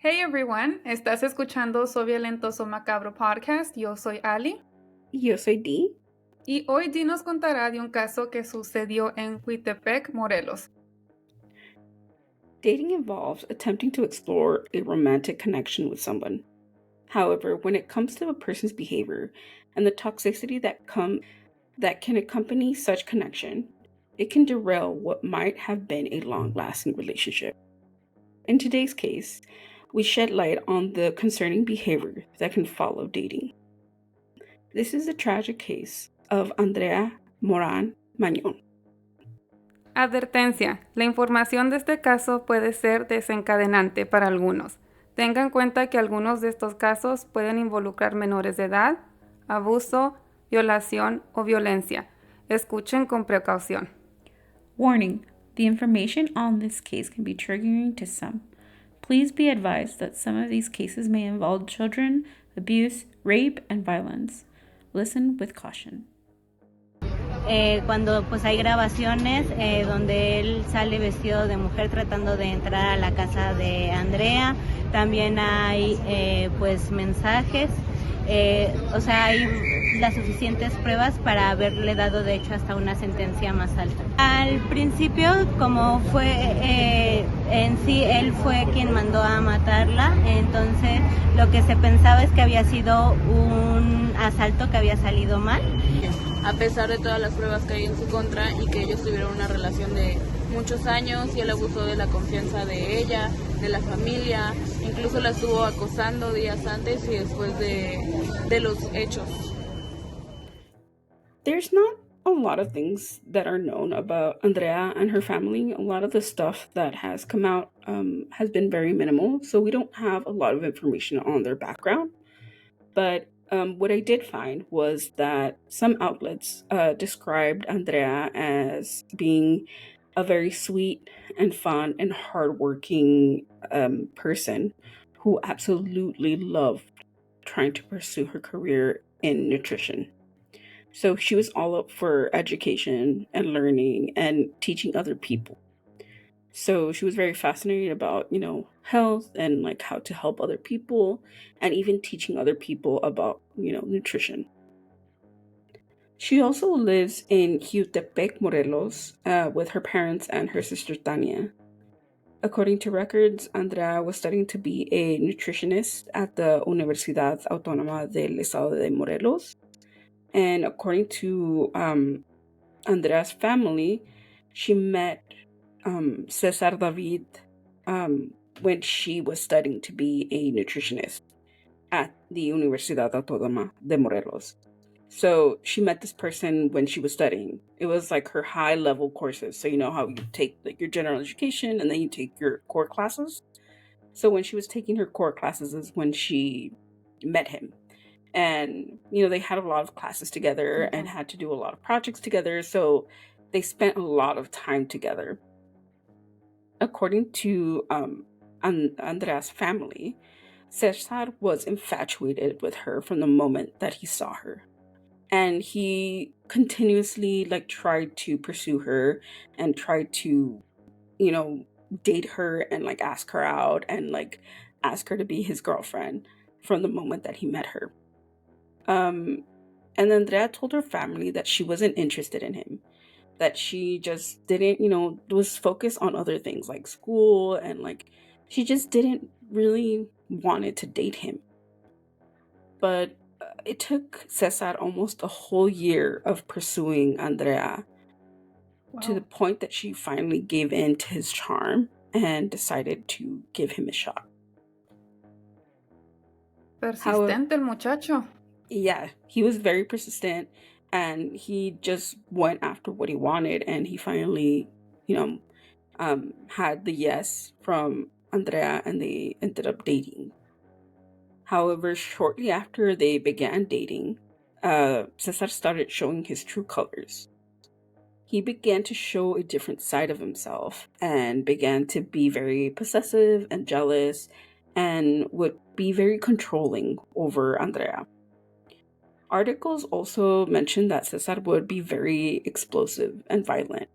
Hey everyone, estás escuchando So Violentoso Macabro Podcast. Yo soy Ali. Yo soy Dee. Y hoy Dee nos contará de un caso que sucedió en Huitepec, Morelos. Dating involves attempting to explore a romantic connection with someone. However, when it comes to a person's behavior and the toxicity that can accompany such connection, it can derail what might have been a long-lasting relationship. In today's case, we shed light on the concerning behavior that can follow dating. This is a tragic case of Andrea Moran Mañon. Advertencia, la información de este caso puede ser desencadenante para algunos. Tenga en cuenta que algunos de estos casos pueden involucrar menores de edad, abuso, violación o violencia. Escuchen con precaución. Warning, the information on this case can be triggering to some. Please be advised that some of these cases may involve children, abuse, rape, and violence. Listen with caution. Cuando pues hay grabaciones donde él sale vestido de mujer tratando de entrar a la casa de Andrea, también hay pues mensajes, hay las suficientes pruebas para haberle dado de hecho hasta una sentencia más alta. Al principio, como fue en sí él fue quien mandó a matarla, entonces lo que se pensaba es que había sido un asalto que había salido mal. A pesar de todas las pruebas que hay en su contra y que ellos tuvieron una relación de muchos años y él abusó de la confianza de ella, de la familia, incluso la estuvo acosando días antes y después de los hechos. There's not a lot of things that are known about Andrea and her family. A lot of the stuff that has come out has been very minimal, so we don't have a lot of information on their background. But what I did find was that some outlets described Andrea as being a very sweet and fun and hardworking person who absolutely loved trying to pursue her career in nutrition. So she was all up for education and learning and teaching other people. So she was very fascinated about, health and like how to help other people and even teaching other people about, nutrition. She also lives in Jutepec, Morelos, with her parents and her sister Tania. According to records, Andrea was studying to be a nutritionist at the Universidad Autónoma del Estado de Morelos. And according to Andrea's family, she met Cesar David when she was studying to be a nutritionist at the Universidad Autónoma de Morelos. So she met this person when she was studying. It was like her high level courses. So you know how you take like your general education and then you take your core classes. So when she was taking her core classes is when she met him. And, they had a lot of classes together and had to do a lot of projects together. So they spent a lot of time together. According to Andrea's family, Cesar was infatuated with her from the moment that he saw her. And he continuously tried to pursue her and tried to, date her and ask her out and ask her to be his girlfriend from the moment that he met her. And Andrea told her family that she wasn't interested in him, that she just didn't, was focused on other things like school and she just didn't really wanted to date him. But it took Cesar almost a whole year of pursuing Andrea to the point that she finally gave in to his charm and decided to give him a shot. Persistente el muchacho. Yeah, he was very persistent and he just went after what he wanted, and he finally, had the yes from Andrea and they ended up dating. However, shortly after they began dating, Cesar started showing his true colors. He began to show a different side of himself and began to be very possessive and jealous and would be very controlling over Andrea. Articles also mention that Cesar would be very explosive and violent.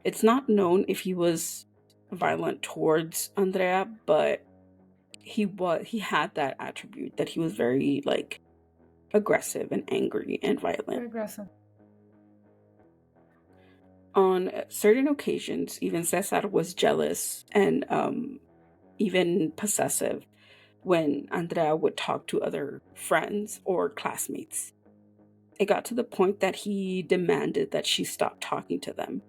It's not known if he was violent towards Andrea, but he had that attribute that he was very like aggressive and angry and violent. Very aggressive. On certain occasions, even Cesar was jealous and even possessive when Andrea would talk to other friends or classmates. It got to the point that he demanded that she stop talking to them.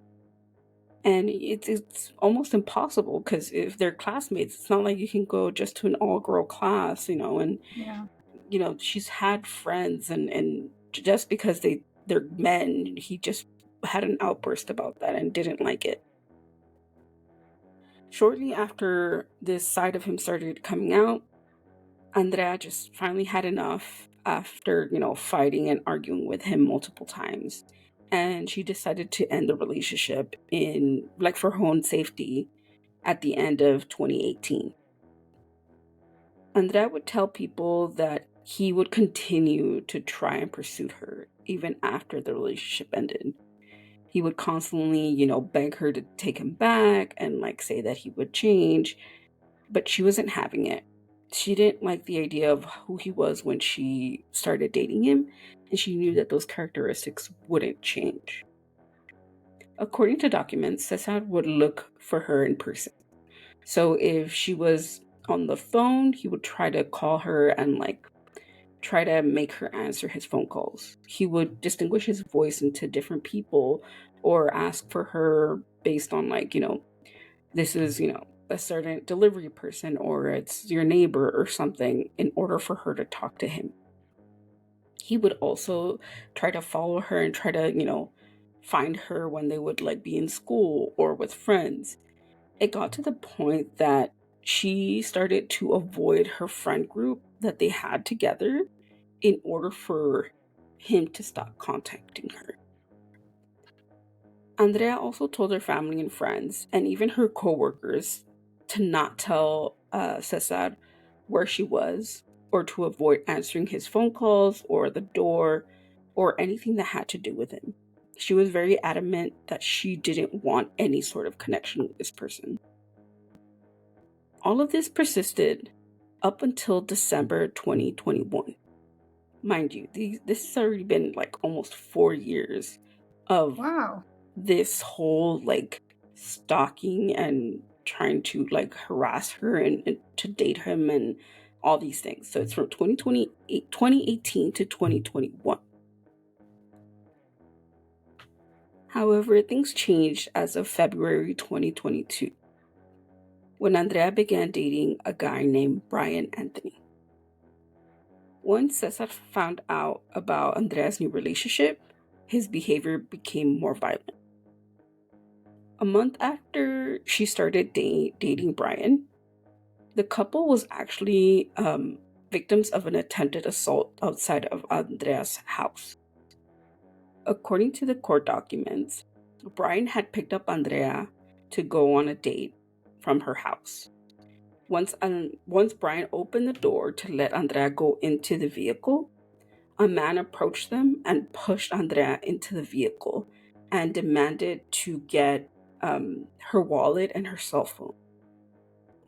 And it's almost impossible because if they're classmates, it's not like you can go just to an all-girl class, and Yeah. She's had friends and just because they're men, he just had an outburst about that and didn't like it. Shortly after this side of him started coming out, Andrea just finally had enough after, fighting and arguing with him multiple times. And she decided to end the relationship for her own safety at the end of 2018. Andrea would tell people that he would continue to try and pursue her even after the relationship ended. He would constantly, beg her to take him back and say that he would change, but she wasn't having it. She didn't like the idea of who he was when she started dating him, and she knew that those characteristics wouldn't change. According to documents, Cesar would look for her in person. So if she was on the phone, he would try to call her and try to make her answer his phone calls. He would distinguish his voice into different people or ask for her based on this is, a certain delivery person or it's your neighbor or something in order for her to talk to him. He would also try to follow her and try to, find her when they would be in school or with friends. It got to the point that she started to avoid her friend group that they had together in order for him to stop contacting her. Andrea also told her family and friends, and even her co-workers, to not tell Cesar where she was or to avoid answering his phone calls or the door or anything that had to do with him. She was very adamant that she didn't want any sort of connection with this person. All of this persisted up until December 2021. Mind you, this has already been almost 4 years of this whole stalking and trying to harass her and to date him and all these things. So it's from 2018 to 2021. However, things changed as of February 2022 when Andrea began dating a guy named Brian Anthony. Once Cesar found out about Andrea's new relationship, his behavior became more violent. A month after she started dating Brian, the couple was actually victims of an attempted assault outside of Andrea's house. According to the court documents, Brian had picked up Andrea to go on a date from her house. Once Brian opened the door to let Andrea go into the vehicle, a man approached them and pushed Andrea into the vehicle and demanded to get her wallet and her cell phone.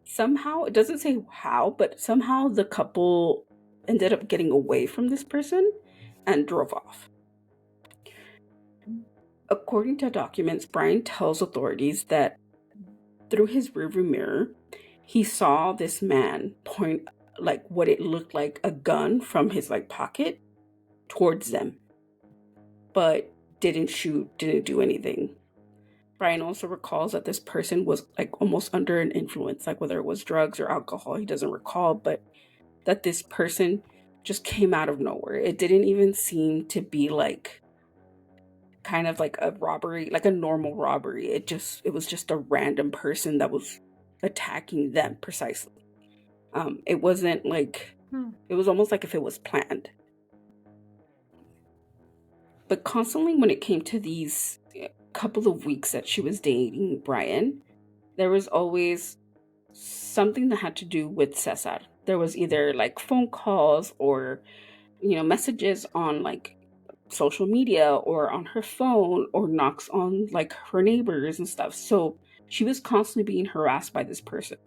Somehow, it doesn't say how, but somehow the couple ended up getting away from this person and drove off. According to documents, Brian tells authorities that through his rearview mirror, he saw this man point what it looked like a gun from his pocket towards them, but didn't shoot, didn't do anything. Brian also recalls that this person was almost under an influence, whether it was drugs or alcohol, he doesn't recall, but that this person just came out of nowhere. It didn't even seem to be kind of a robbery, a normal robbery. It was just a random person that was attacking them precisely. It wasn't it was almost if it was planned. But constantly when it came to these couple of weeks that she was dating Brian, there was always something that had to do with Cesar. There was either phone calls or messages on social media or on her phone or knocks on her neighbors and stuff. So she was constantly being harassed by this person.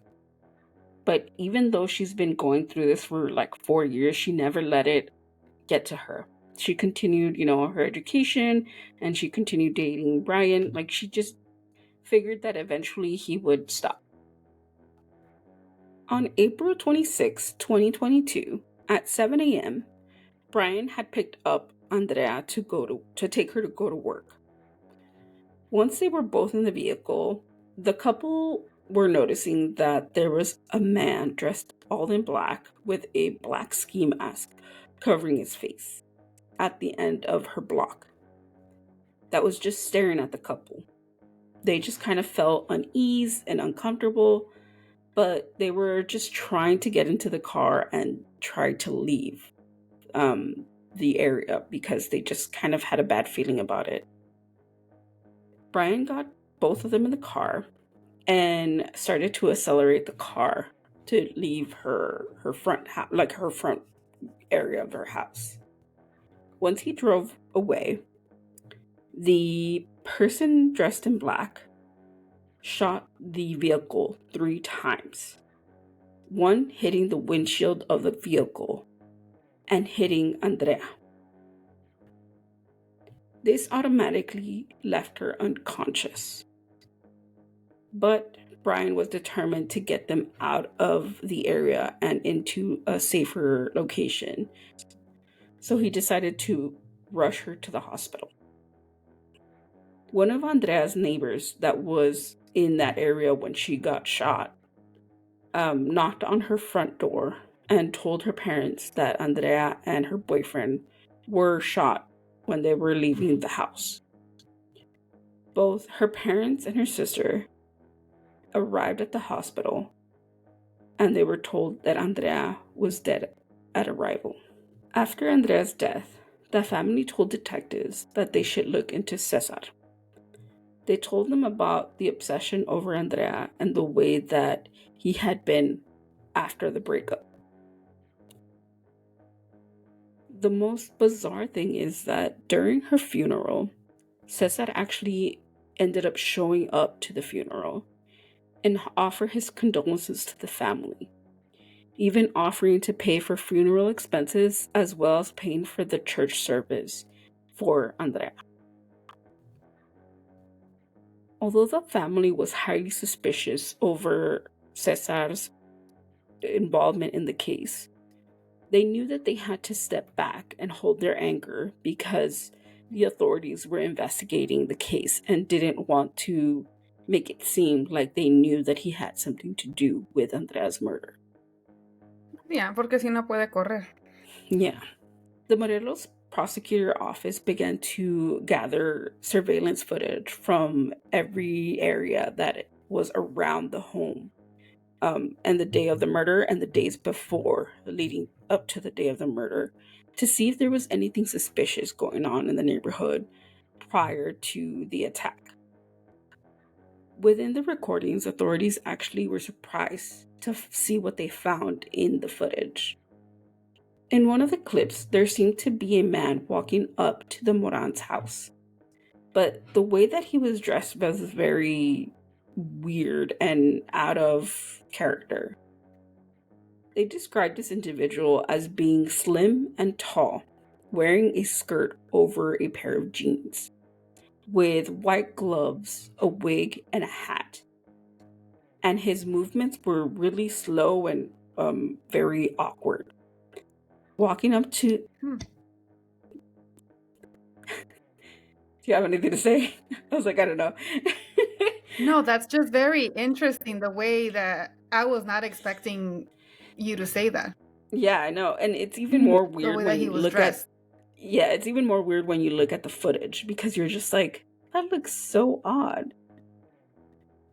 But even though she's been going through this for like 4 years, she never let it get to her. She continued, her education, and she continued dating Brian. Like, she just figured that eventually he would stop. On April 26, 2022, at 7 a.m., Brian had picked up Andrea to take her to go to work. Once they were both in the vehicle, the couple were noticing that there was a man dressed all in black with a black ski mask covering his face at the end of her block that was just staring at the couple. They just kind of felt unease and uncomfortable, but they were just trying to get into the car and try to leave the area because they just kind of had a bad feeling about it. Brian got both of them in the car and started to accelerate the car to leave her front her front area of her house. Once he drove away, the person dressed in black shot the vehicle 3 times. One hitting the windshield of the vehicle and hitting Andrea. This automatically left her unconscious. But Brian was determined to get them out of the area and into a safer location. So he decided to rush her to the hospital. One of Andrea's neighbors that was in that area when she got shot knocked on her front door and told her parents that Andrea and her boyfriend were shot when they were leaving the house. Both her parents and her sister arrived at the hospital, and they were told that Andrea was dead at arrival. After Andrea's death, the family told detectives that they should look into Cesar. They told them about the obsession over Andrea and the way that he had been after the breakup. The most bizarre thing is that during her funeral, Cesar actually ended up showing up to the funeral and offer his condolences to the family, even offering to pay for funeral expenses as well as paying for the church service for Andrea. Although the family was highly suspicious over Cesar's involvement in the case, they knew that they had to step back and hold their anger because the authorities were investigating the case and didn't want to make it seem like they knew that he had something to do with Andrea's murder. Yeah, porque si no puede correr. Yeah. The Morelos prosecutor office began to gather surveillance footage from every area that was around the home and the day of the murder and the days before leading up to the day of the murder to see if there was anything suspicious going on in the neighborhood prior to the attack. Within the recordings, authorities actually were surprised to see what they found in the footage. In one of the clips, there seemed to be a man walking up to the Moran's house, but the way that he was dressed was very weird and out of character. They described this individual as being slim and tall, wearing a skirt over a pair of jeans, with white gloves, a wig, and a hat. And his movements were really slow and very awkward. Walking up to... Do you have anything to say? I was like, I don't know. No, that's just very interesting, the way that I was not expecting you to say that. Yeah, I know. And it's even more weird when you look dressed. it's even more weird when you look at the footage because you're just like, that looks so odd.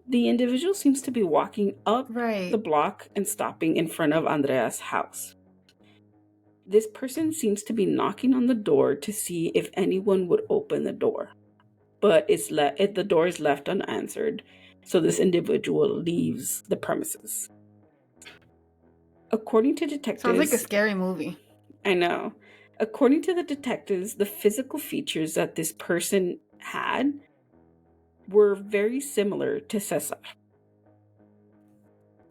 The individual seems to be walking up the block and stopping in front of Andrea's house. This person seems to be knocking on the door to see if anyone would open the door, but the door is left unanswered, so this individual leaves the premises. According to detectives... Sounds like a scary movie. I know. According to the detectives, the physical features that this person had were very similar to Cesar.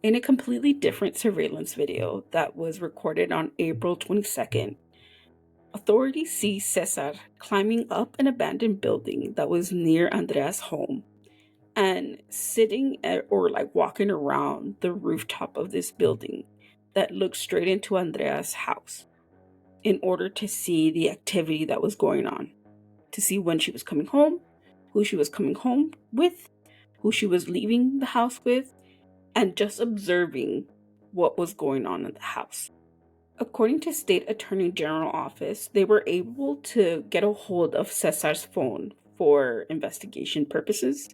In a completely different surveillance video that was recorded on April 22nd, authorities see Cesar climbing up an abandoned building that was near Andrea's home and sitting or walking around the rooftop of this building that looked straight into Andrea's house in order to see the activity that was going on, to see when she was coming home, who she was coming home with, who she was leaving the house with, and just observing what was going on in the house. According to State Attorney General Office, they were able to get a hold of Cesar's phone for investigation purposes,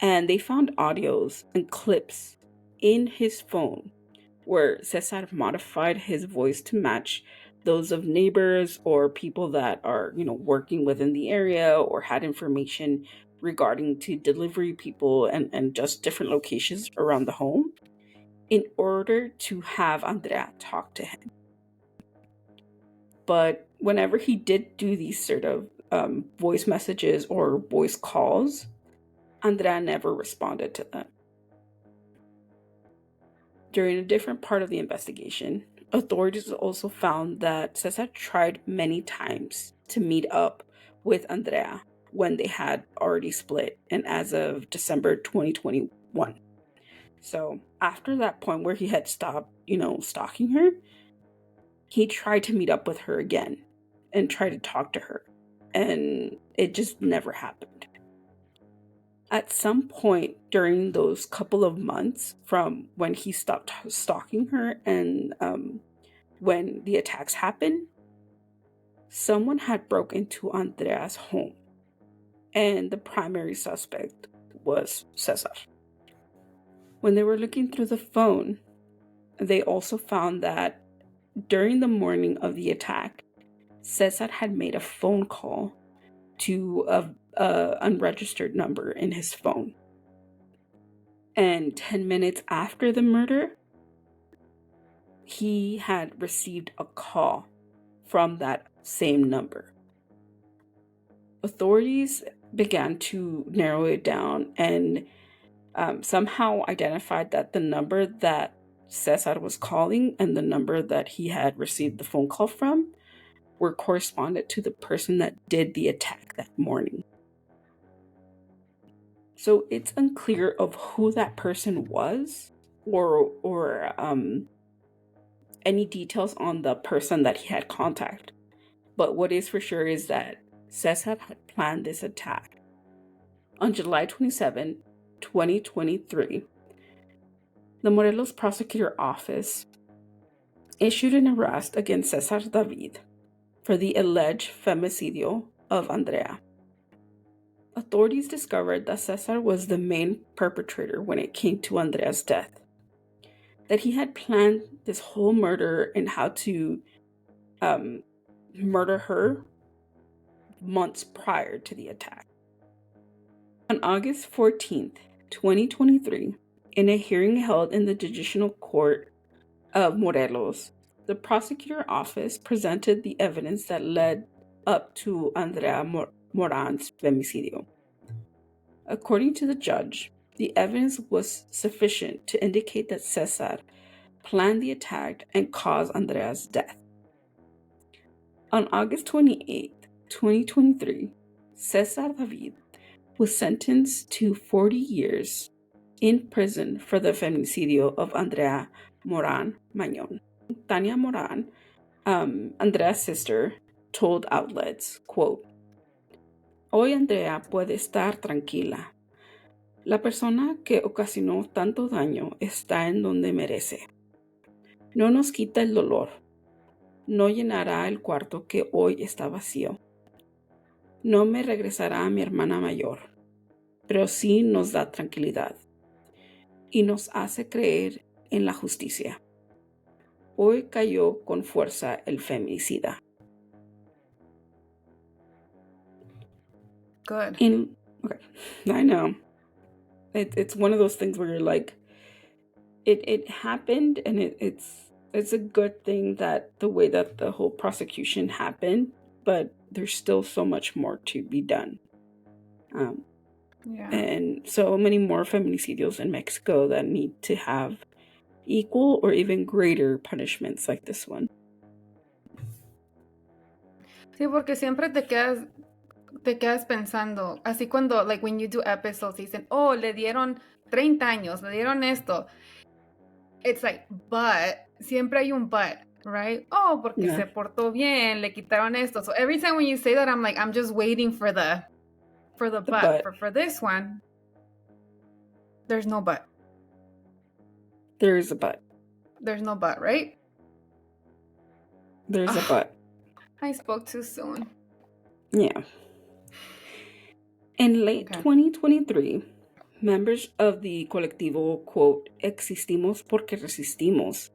and they found audios and clips in his phone where Cesar modified his voice to match those of neighbors or people that are, working within the area or had information regarding to delivery people and just different locations around the home in order to have Andrea talk to him. But whenever he did do these sort of voice messages or voice calls, Andrea never responded to them. During a different part of the investigation, authorities also found that Cesar tried many times to meet up with Andrea when they had already split, and as of December 2021. So after that point where he had stopped, stalking her, he tried to meet up with her again and try to talk to her, and it just never happened. At some point during those couple of months from when he stopped stalking her and when the attacks happened, someone had broke into Andrea's home, and the primary suspect was Cesar. When they were looking through the phone, they also found that during the morning of the attack, Cesar had made a phone call to a unregistered number in his phone. And 10 minutes after the murder, he had received a call from that same number. Authorities began to narrow it down and somehow identified that the number that Cesar was calling and the number that he had received the phone call from were corresponded to the person that did the attack that morning. So it's unclear of who that person was or any details on the person that he had contact. But what is for sure is that Cesar had planned this attack. On July 27, 2023, the Morelos Prosecutor Office issued an arrest against Cesar David for the alleged femicidio of Andrea. Authorities discovered that Cesar was the main perpetrator when it came to Andrea's death, that he had planned this whole murder and how to murder her months prior to the attack. On August 14th, 2023, in a hearing held in the Judicial Court of Morelos, the prosecutor office presented the evidence that led up to Andrea Moran's femicidio. According to the judge, the evidence was sufficient to indicate that Cesar planned the attack and caused Andrea's death. On August 28, 2023, Cesar David was sentenced to 40 years in prison for the femicidio of Andrea Moran Mañon. Tania Moran, Andrea's sister, told outlets, quote, "Hoy Andrea puede estar tranquila. La persona que ocasionó tanto daño está en donde merece. No nos quita el dolor. No llenará el cuarto que hoy está vacío. No me regresará a mi hermana mayor, pero sí nos da tranquilidad y nos hace creer en la justicia. Hoy cayó con fuerza el feminicida." Good. Okay, I know. It's one of those things where you're like, it happened, and it's a good thing that the way that the whole prosecution happened, but there's still so much more to be done. Yeah. And so many more feminicidios in Mexico that need to have equal or even greater punishments like this one. Sí, porque siempre te quedas pensando, así cuando, like, when you do episodes, dicen, oh, le dieron 30 años, le dieron esto. It's like, but, siempre hay un but, right? Oh, porque Yeah. se portó bien, le quitaron esto. So every time when you say that, I'm like, I'm just waiting for the but. For this one, there's no but. There is a but. There's no but, right? There's a but. I spoke too soon. Yeah. In late 2023, members of the colectivo, quote, existimos porque resistimos,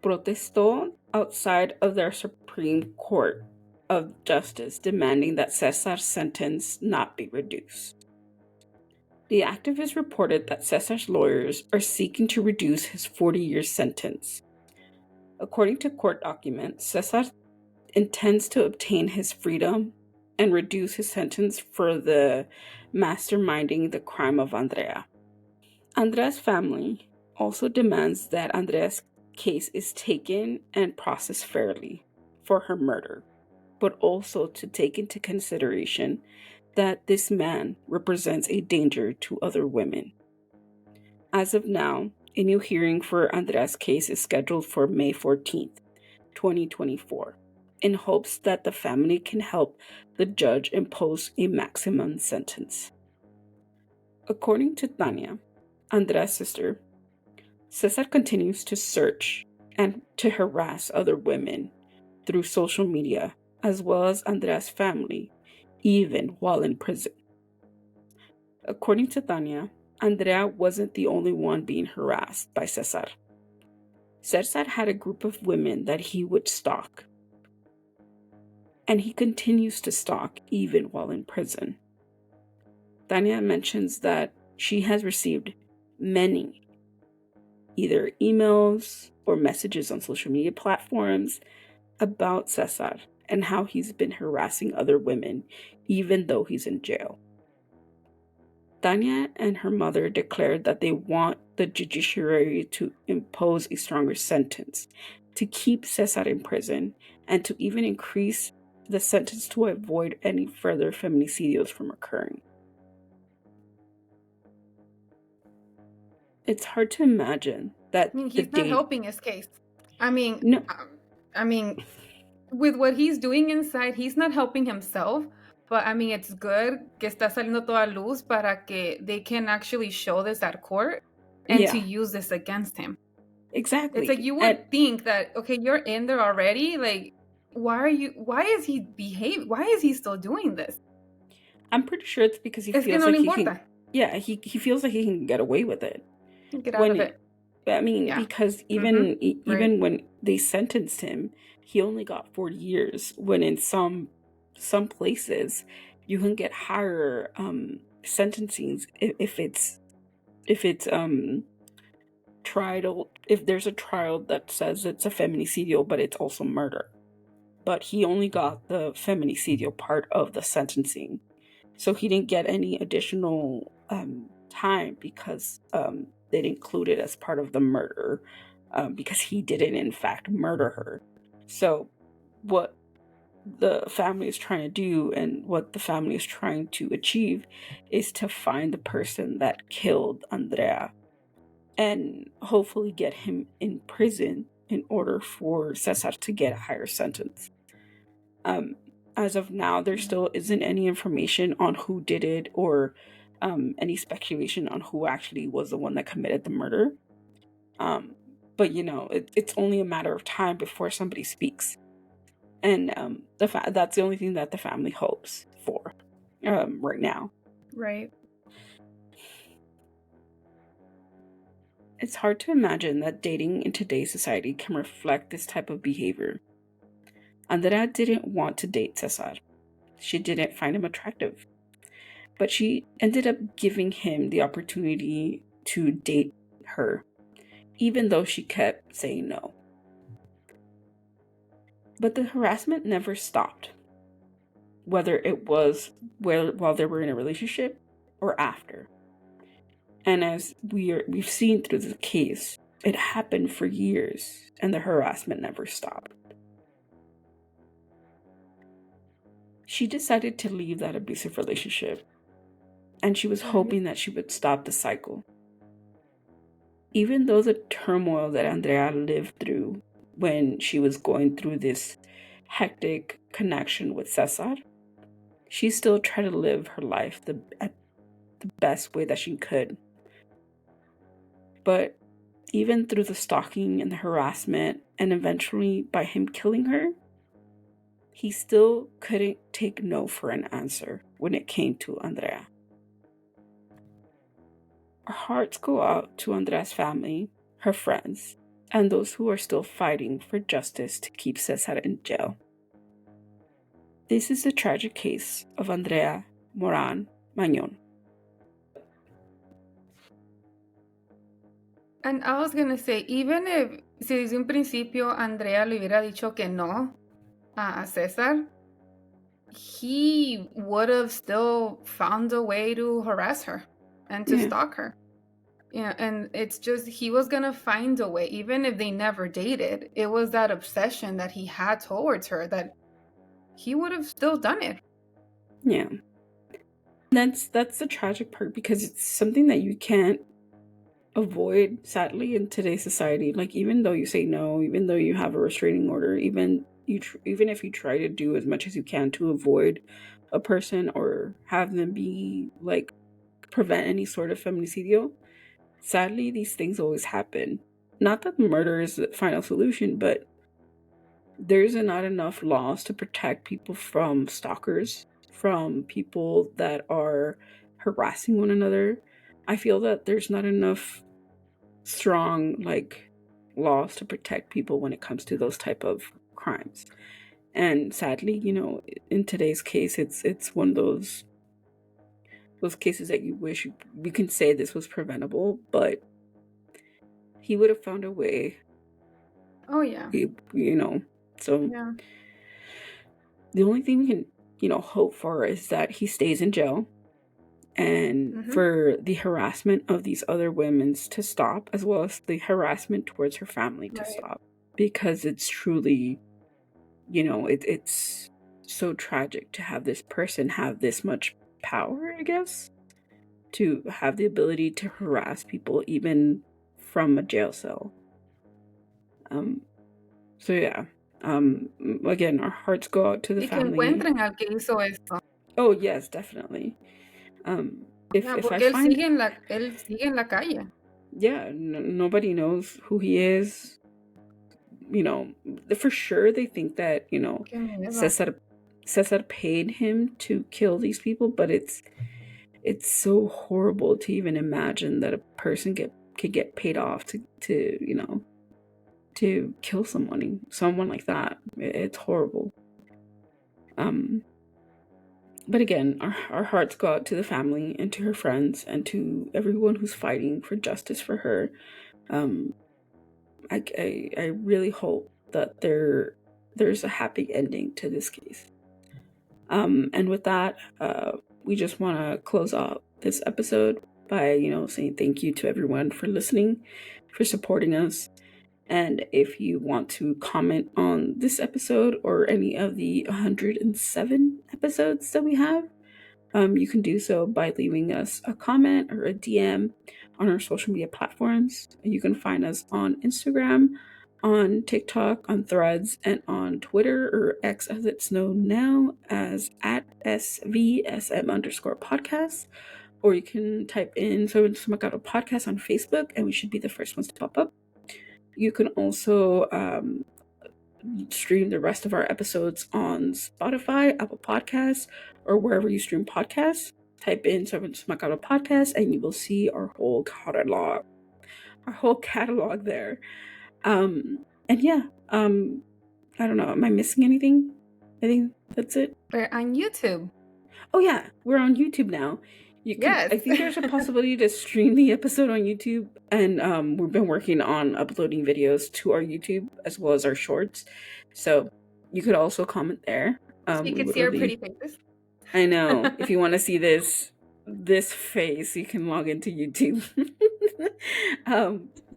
protestó outside of their Supreme Court of Justice demanding that Cesar's sentence not be reduced. The activists reported that Cesar's lawyers are seeking to reduce his 40-year sentence. According to court documents, Cesar intends to obtain his freedom and reduce his sentence for the masterminding the crime of Andrea. Andrea's family also demands that Andrea's case is taken and processed fairly for her murder, but also to take into consideration that this man represents a danger to other women. As of now, a new hearing for Andrea's case is scheduled for May 14th, 2024, in hopes that the family can help the judge impose a maximum sentence. According to Tania, Andrea's sister, Cesar continues to search and to harass other women through social media, as well as Andrea's family, even while in prison. According to Tania, Andrea wasn't the only one being harassed by Cesar. Cesar had a group of women that he would stalk, and he continues to stalk even while in prison. Tania mentions that she has received many either emails or messages on social media platforms about Cesar and how he's been harassing other women even though he's in jail. Tania and her mother declared that they want the judiciary to impose a stronger sentence, to keep Cesar in prison, and to even increase the sentence to avoid any further feminicidios from occurring. It's hard to imagine that he's not helping his case. No. With what he's doing inside, he's not helping himself. But it's good que está saliendo toda luz para que they can actually show this at court and to use this against him. Exactly. It's like you would think that, okay, you're in there already. Like, why is he still doing this? I'm pretty sure it's because he feels like he can. Yeah, he feels like he can get away with it. Get out of it. Because even when they sentenced him, he only got 40 years. When in some places you can get higher sentencings if there's a trial that says it's a feminicidio but it's also murder. But he only got the feminicidio part of the sentencing, so he didn't get any additional time because they didn't include it as part of the murder because he didn't in fact murder her. So what the family is trying to do and what the family is trying to achieve is to find the person that killed Andrea and hopefully get him in prison in order for Cesar to get a higher sentence. As of now, there still isn't any information on who did it or any speculation on who actually was the one that committed the murder. But it's only a matter of time before somebody speaks. And that's the only thing that the family hopes for right now. Right. It's hard to imagine that dating in today's society can reflect this type of behavior. Andrea didn't want to date Cesar. She didn't find him attractive. But she ended up giving him the opportunity to date her, even though she kept saying no. But the harassment never stopped, whether it was while they were in a relationship or after. And as we've seen through the case, it happened for years, and the harassment never stopped. She decided to leave that abusive relationship, and she was hoping that she would stop the cycle. Even though the turmoil that Andrea lived through when she was going through this hectic connection with Cesar, she still tried to live her life at the best way that she could. But even through the stalking and the harassment, and eventually by him killing her, he still couldn't take no for an answer when it came to Andrea. Our hearts go out to Andrea's family, her friends, and those who are still fighting for justice to keep Cesar in jail. This is the tragic case of Andrea Moran Mañon. And I was gonna say, even if, si desde un principio Andrea le hubiera dicho que no a Cesar, he would have still found a way to harass her and to stalk her. Yeah, and it's just, he was gonna find a way, even if they never dated. It was that obsession that he had towards her that he would have still done it. Yeah. That's the tragic part, because it's something that you can't avoid, sadly, in today's society. Like, even though you say no, even though you have a restraining order, even if you try to do as much as you can to avoid a person or have them be like prevent any sort of feminicidio, sadly these things always happen. Not that murder is the final solution, but there's not enough laws to protect people from stalkers, from people that are harassing one another. I feel that there's not enough strong laws to protect people when it comes to those type of crimes. And sadly, in today's case, it's one of those cases that you wish you can say this was preventable, but he would have found a way. Oh yeah. So yeah. The only thing we can, hope for is that he stays in jail, and for the harassment of these other women to stop, as well as the harassment towards her family to stop, because it's truly, it's so tragic to have this person have this much power, I guess, to have the ability to harass people even from a jail cell. So yeah, again, our hearts go out to the family. Que encuentren al que hizo esto. Oh yes, definitely. If porque I find, él sigue en la calle. Yeah, nobody knows who he is. For sure they think that Cesar paid him to kill these people, but it's so horrible to even imagine that a person could get paid off to kill someone like that. It's horrible. But again, our hearts go out to the family and to her friends and to everyone who's fighting for justice for her. I really hope that there's a happy ending to this case. And with that, we just want to close out this episode by, saying thank you to everyone for listening, for supporting us. And if you want to comment on this episode or any of the 107 episodes that we have, you can do so by leaving us a comment or a DM on our social media platforms. You can find us on Instagram, on TikTok, on Threads, and on Twitter, or X as it's known now, as @SVSM_podcast. Or you can type in Soy Smacado Podcast on Facebook, and we should be the first ones to pop up. You can also stream the rest of our episodes on Spotify, Apple Podcasts, or wherever you stream podcasts. Type in Soy Smacado Podcast, and you will see our whole catalog there. And yeah, I don't know. Am I missing anything? I think that's it. We're on YouTube. Oh yeah, we're on YouTube now. Yes. I think there's a possibility to stream the episode on YouTube, and we've been working on uploading videos to our YouTube as well as our shorts. So you could also comment there. So you can see our pretty faces. I know. If you want to see this face, you can log into YouTube.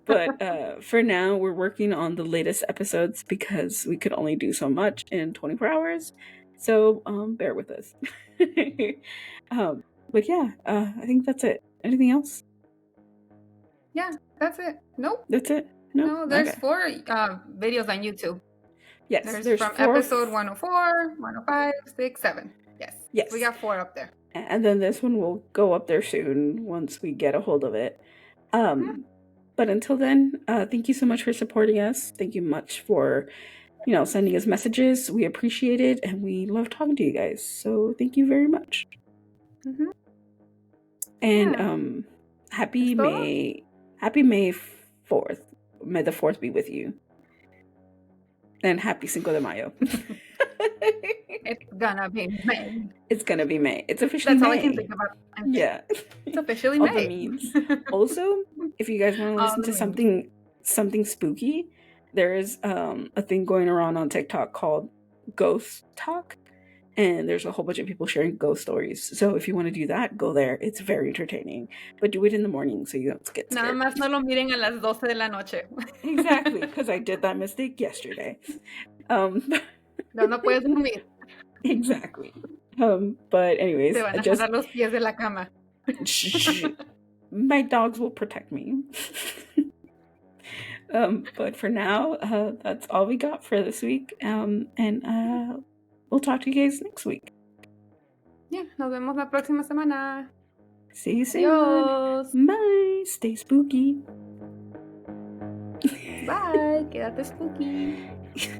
But for now, we're working on the latest episodes because we could only do so much in 24 hours. So bear with us. But yeah, I think that's it. Anything else? Yeah, that's it. Nope. That's it? No, there's Okay. 4 videos on YouTube. Yes, There's from 4. episode 104, 105, 6, 7. Yes. Yes. We got 4 up there. And then this one will go up there soon once we get a hold of it. But until then, thank you so much for supporting us. Thank you much for, sending us messages. We appreciate it, and we love talking to you guys. So thank you very much. Mm-hmm. And Yeah. happy ¿Es todo? May 4th. May the 4th be with you. And happy Cinco de Mayo. It's gonna be May. It's gonna be May. It's officially That's May. all I can think about. Yeah. It's officially All May. the memes. Also, if you guys want to All listen the to memes. something spooky, there is a thing going around on TikTok called Ghost Talk, and there's a whole bunch of people sharing ghost stories. So if you want to do that, go there. It's very entertaining, but do it in the morning so you don't get Nada scared. más no lo miren a las 12 de la noche. Exactly, because I did that mistake yesterday. No puedes dormir. Exactly. But anyways, Te van a jalar los pies de la cama. My dogs will protect me. But for now, that's all we got for this week. And we'll talk to you guys next week. Yeah, nos vemos la próxima semana. See you soon. Adiós. Bye. Stay spooky. Bye. Quédate spooky.